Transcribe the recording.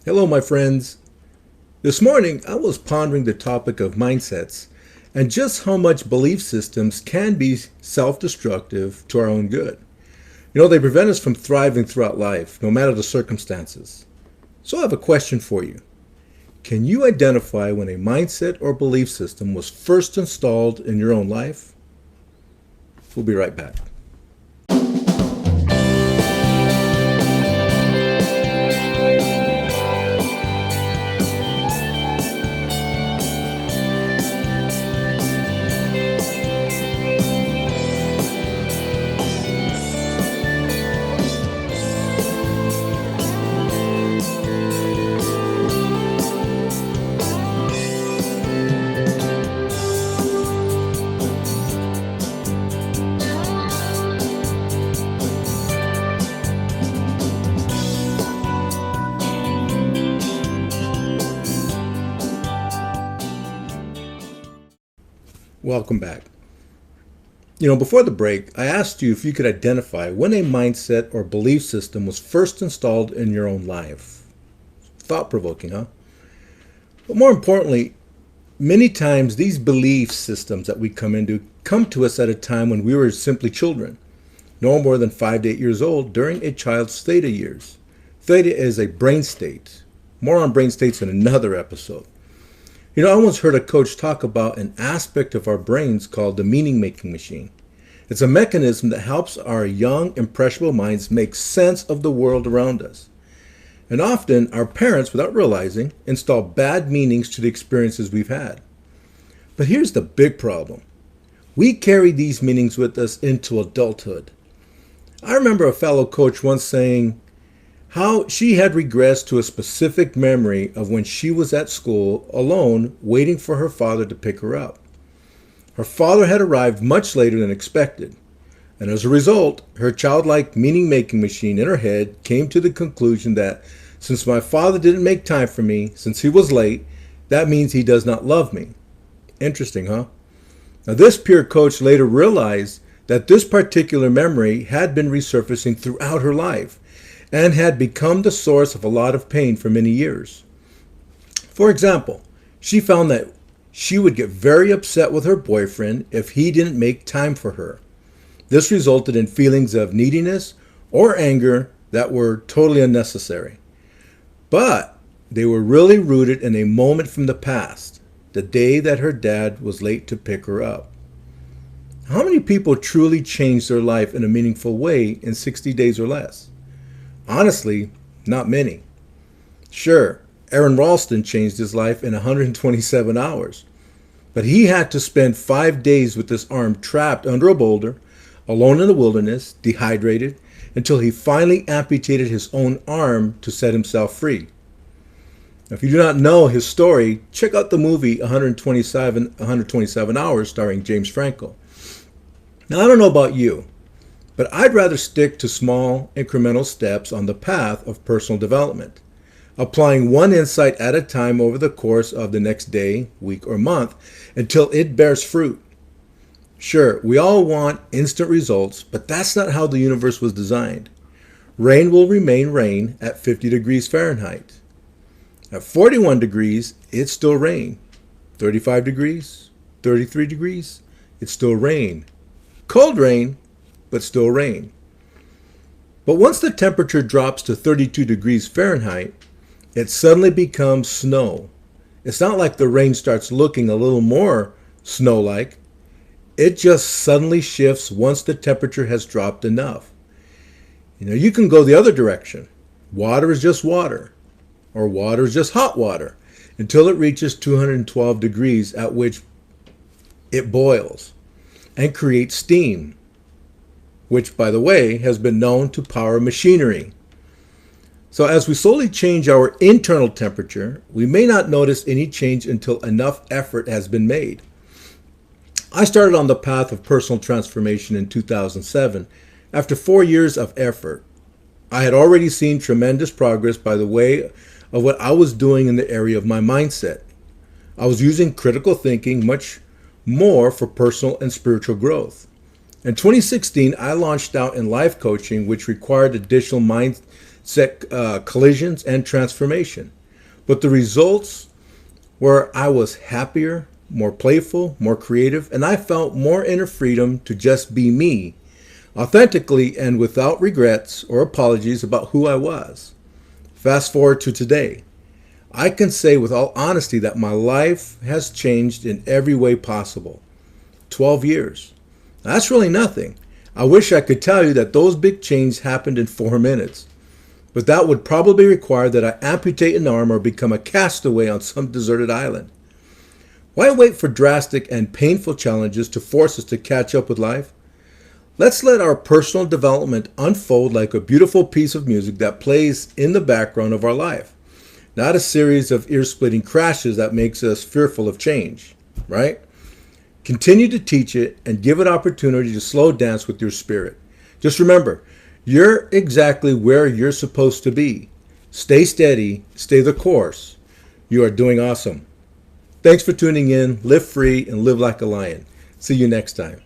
Hello, my friends. This morning, I was pondering the topic of mindsets and just how much belief systems can be self destructive to our own good. They prevent us from thriving throughout life, no matter the circumstances. So, I have a question for you. Can you identify when a mindset or belief system was first installed in your own life? We'll be right back. Welcome back. Before the break, I asked you if you could identify when a mindset or belief system was first installed in your own life. Thought-provoking, huh? But more importantly, many times these belief systems that we come to us at a time when we were simply children, no more than 5 to 8 years old, during a child's theta years. Theta is a brain state. More on brain states in another episode. I once heard a coach talk about an aspect of our brains called the meaning-making machine. It's a mechanism that helps our young, impressionable minds make sense of the world around us. And often, our parents, without realizing, install bad meanings to the experiences we've had. But here's the big problem. We carry these meanings with us into adulthood. I remember a fellow coach once saying how she had regressed to a specific memory of when she was at school alone waiting for her father to pick her up. Her father had arrived much later than expected, and as a result, her childlike meaning-making machine in her head came to the conclusion that since my father didn't make time for me, since he was late, that means he does not love me. Interesting, huh? Now, this peer coach later realized that this particular memory had been resurfacing throughout her life, and had become the source of a lot of pain for many years. For example, she found that she would get very upset with her boyfriend if he didn't make time for her. This resulted in feelings of neediness or anger that were totally unnecessary. But they were really rooted in a moment from the past, the day that her dad was late to pick her up. How many people truly changed their life in a meaningful way in 60 days or less? Honestly, not many. Sure, Aaron Ralston changed his life in 127 hours, but he had to spend 5 days with his arm trapped under a boulder, alone in the wilderness, dehydrated, until he finally amputated his own arm to set himself free. Now, if you do not know his story, check out the movie 127 Hours starring James Franco. Now, I don't know about you, but I'd rather stick to small, incremental steps on the path of personal development, applying one insight at a time over the course of the next day, week, or month until it bears fruit. Sure, we all want instant results, but that's not how the universe was designed. Rain will remain rain at 50 degrees Fahrenheit. At 41 degrees, it's still rain. 35 degrees, 33 degrees, it's still rain. Cold rain, but still rain. But once the temperature drops to 32 degrees Fahrenheit, it suddenly becomes snow. It's not like the rain starts looking a little more snow-like. It just suddenly shifts once the temperature has dropped enough. You can go the other direction. Water is just water, or water is just hot water, until it reaches 212 degrees, at which it boils and creates steam, which, by the way, has been known to power machinery. So as we slowly change our internal temperature, we may not notice any change until enough effort has been made. I started on the path of personal transformation in 2007. After 4 years of effort, I had already seen tremendous progress by the way of what I was doing in the area of my mindset. I was using critical thinking much more for personal and spiritual growth. In 2016, I launched out in life coaching, which required additional mindset collisions and transformation. But the results were I was happier, more playful, more creative, and I felt more inner freedom to just be me, authentically and without regrets or apologies about who I was. Fast forward to today. I can say with all honesty that my life has changed in every way possible. 12 years. That's really nothing. I wish I could tell you that those big changes happened in 4 minutes. But that would probably require that I amputate an arm or become a castaway on some deserted island. Why wait for drastic and painful challenges to force us to catch up with life? Let's let our personal development unfold like a beautiful piece of music that plays in the background of our life, not a series of ear-splitting crashes that makes us fearful of change, right? Continue to teach it and give it opportunity to slow dance with your spirit. Just remember, you're exactly where you're supposed to be. Stay steady, stay the course. You are doing awesome. Thanks for tuning in. Live free and live like a lion. See you next time.